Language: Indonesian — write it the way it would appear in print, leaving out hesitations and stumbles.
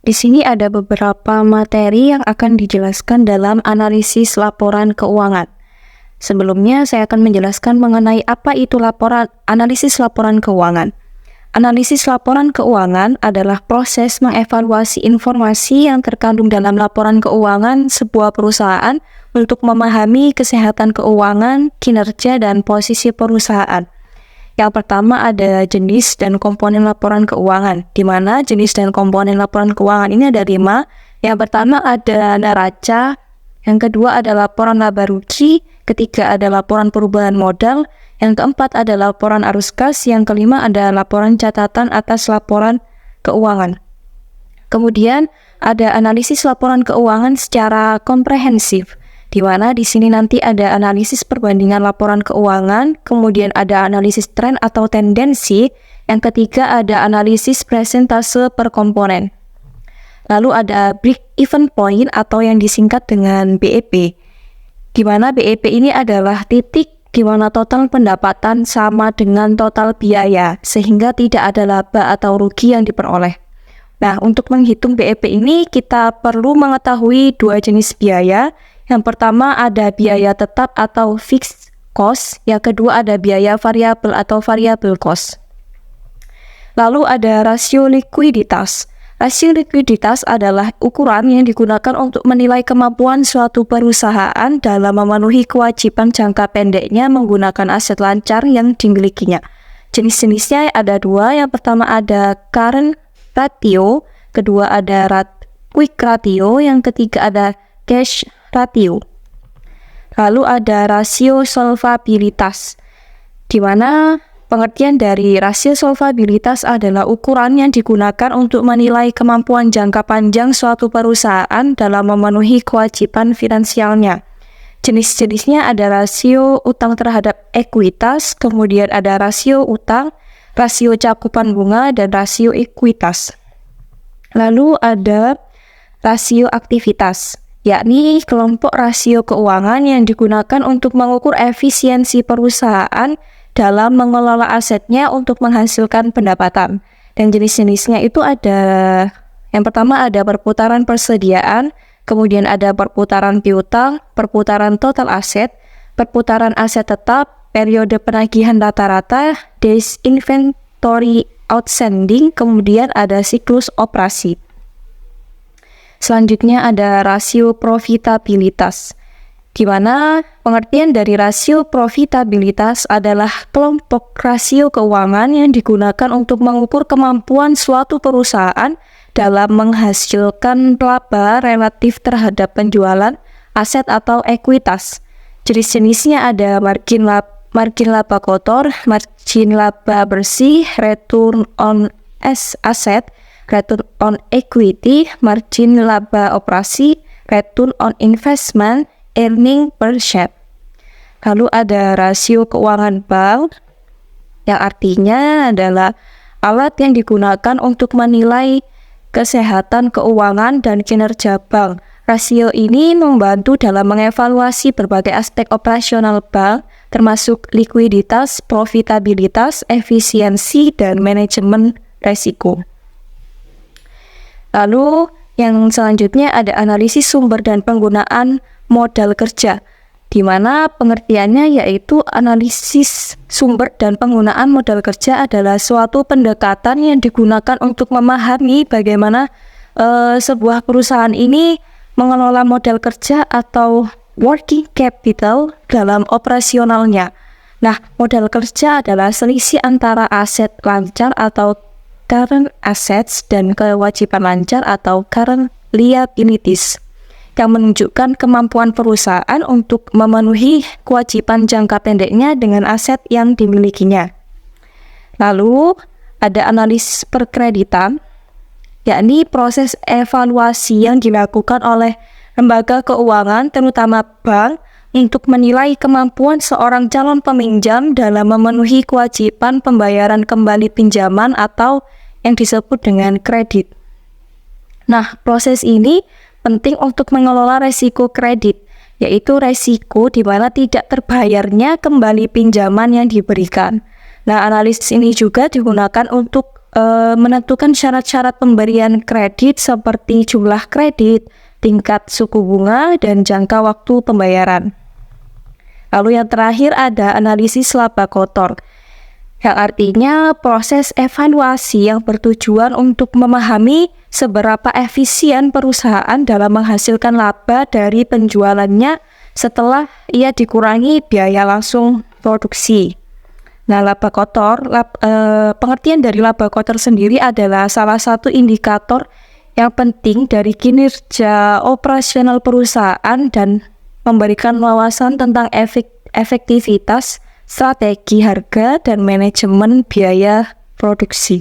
Di sini ada beberapa materi yang akan dijelaskan dalam analisis laporan keuangan. Sebelumnya, saya akan menjelaskan mengenai apa itu analisis laporan keuangan. Analisis laporan keuangan adalah proses mengevaluasi informasi yang terkandung dalam laporan keuangan sebuah perusahaan untuk memahami kesehatan keuangan, kinerja, dan posisi perusahaan. Yang pertama ada jenis dan komponen laporan keuangan, di mana jenis dan komponen laporan keuangan ini ada 5. Yang pertama ada neraca, yang kedua ada laporan laba rugi, ketiga ada laporan perubahan modal, yang keempat ada laporan arus kas, yang kelima ada laporan catatan atas laporan keuangan. Kemudian ada analisis laporan keuangan secara komprehensif, di mana di sini nanti ada analisis perbandingan laporan keuangan, kemudian ada analisis tren atau tendensi, yang ketiga ada analisis presentase per komponen. Lalu ada break-even point atau yang disingkat dengan BEP, di mana BEP ini adalah titik di mana total pendapatan sama dengan total biaya, sehingga tidak ada laba atau rugi yang diperoleh. Nah, untuk menghitung BEP ini kita perlu mengetahui 2 jenis biaya. Yang pertama ada biaya tetap atau fixed cost, yang kedua ada biaya variabel atau variable cost. Lalu ada rasio likuiditas. Rasio likuiditas adalah ukuran yang digunakan untuk menilai kemampuan suatu perusahaan dalam memenuhi kewajiban jangka pendeknya menggunakan aset lancar yang dimilikinya. Jenis-jenisnya ada 2, yang pertama ada current ratio, kedua ada quick ratio, yang ketiga ada cash ratio. Lalu ada rasio solvabilitas, di mana pengertian dari rasio solvabilitas adalah ukuran yang digunakan untuk menilai kemampuan jangka panjang suatu perusahaan dalam memenuhi kewajiban finansialnya. Jenis-jenisnya ada rasio utang terhadap ekuitas, kemudian ada rasio utang, rasio cakupan bunga, dan rasio ekuitas. Lalu ada rasio aktivitas, yakni kelompok rasio keuangan yang digunakan untuk mengukur efisiensi perusahaan dalam mengelola asetnya untuk menghasilkan pendapatan. Dan jenis-jenisnya itu ada, yang pertama ada perputaran persediaan, kemudian ada perputaran piutang, perputaran total aset, perputaran aset tetap, periode penagihan rata-rata, days inventory outstanding, kemudian ada siklus operasi. Selanjutnya ada rasio profitabilitas, di mana pengertian dari rasio profitabilitas adalah kelompok rasio keuangan yang digunakan untuk mengukur kemampuan suatu perusahaan dalam menghasilkan laba relatif terhadap penjualan aset atau ekuitas. Jenis-jenisnya ada margin laba kotor, margin laba bersih, return on asset, return on equity, margin laba operasi, return on investment, earning per share. Lalu ada rasio keuangan bank, yang artinya adalah alat yang digunakan untuk menilai kesehatan keuangan dan kinerja bank. Rasio ini membantu dalam mengevaluasi berbagai aspek operasional bank, termasuk likuiditas, profitabilitas, efisiensi, dan manajemen risiko. Lalu yang selanjutnya ada analisis sumber dan penggunaan modal kerja, di mana pengertiannya yaitu analisis sumber dan penggunaan modal kerja adalah suatu pendekatan yang digunakan untuk memahami bagaimana sebuah perusahaan ini mengelola modal kerja atau working capital dalam operasionalnya. Nah, modal kerja adalah selisih antara aset lancar atau current assets dan kewajiban lancar atau current liabilities, yang menunjukkan kemampuan perusahaan untuk memenuhi kewajiban jangka pendeknya dengan aset yang dimilikinya. Lalu ada analisis perkreditan, yakni proses evaluasi yang dilakukan oleh lembaga keuangan, terutama bank, untuk menilai kemampuan seorang calon peminjam dalam memenuhi kewajiban pembayaran kembali pinjaman atau yang disebut dengan kredit. Nah, proses ini penting untuk mengelola resiko kredit, yaitu resiko di mana tidak terbayarnya kembali pinjaman yang diberikan. Nah, analisis ini juga digunakan untuk menentukan syarat-syarat pemberian kredit seperti jumlah kredit, tingkat suku bunga, dan jangka waktu pembayaran. Lalu yang terakhir ada analisis laba kotor, yang artinya proses evaluasi yang bertujuan untuk memahami seberapa efisien perusahaan dalam menghasilkan laba dari penjualannya setelah ia dikurangi biaya langsung produksi. Nah, laba kotor, pengertian dari laba kotor sendiri adalah salah satu indikator yang penting dari kinerja operasional perusahaan dan memberikan wawasan tentang efektivitas, strategi harga, dan manajemen biaya produksi.